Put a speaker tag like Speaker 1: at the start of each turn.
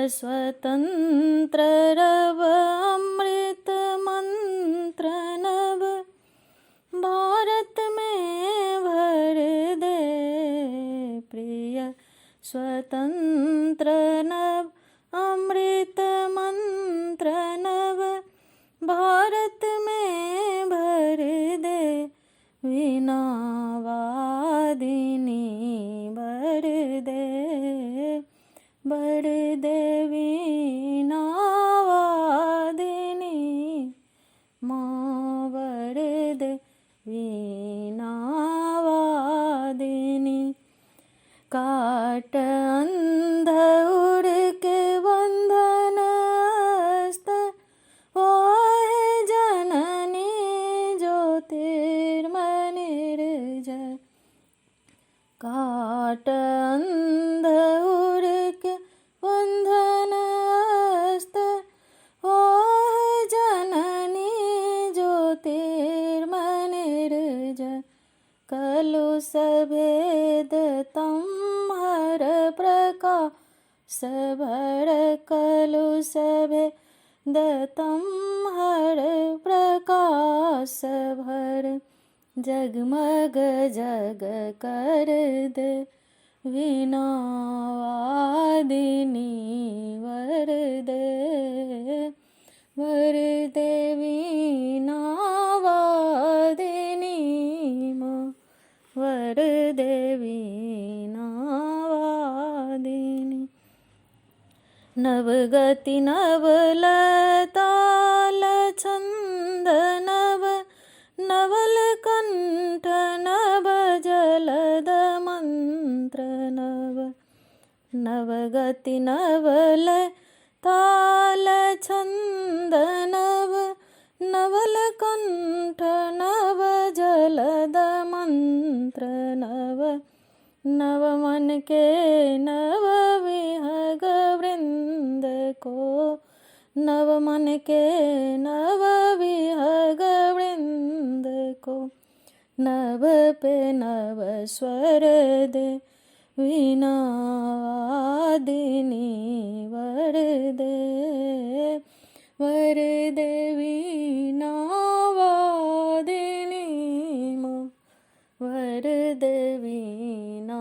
Speaker 1: स्वतंत्र रव अमृत मंत्र नव, भारत में भर दे प्रिय स्वतंत्र नव अमृत मंत्र नव, भारत में भर दे वीणा वादिनी, भर दे वीणा वादिनी, माँ भर दे वीणा वादिनी। काट अंध उड़ के बंधन हस्त, वाहे जननी ज्योतिर्मनिर्जय। काट अंध उड़ के बंधन हस्त, वाहे जननी ज्योतिर्मनिर्जय। कलुष भेद तम हर प्रकाश भर, कलुष भेद तम हर प्रकाश भर। जगमग जग कर दे वीणा वादिनी, वर दे वीणा वादिनी, माँ वर दे वीणा वादिनी। नवगति नवलताल छंद नव, नवल कंठ नव जलद मंत्र नव। नवगति नवलताल छंद नव, नवल कंठ नव जलद मंत्र नव। नव मन के नव विहग वृंद को, नव मन के नव विहग वृंद को। नभ पे नव स्वर दे वीणा वादिनी, वर दे वीणा वादिनी, माँ वर दे वीणा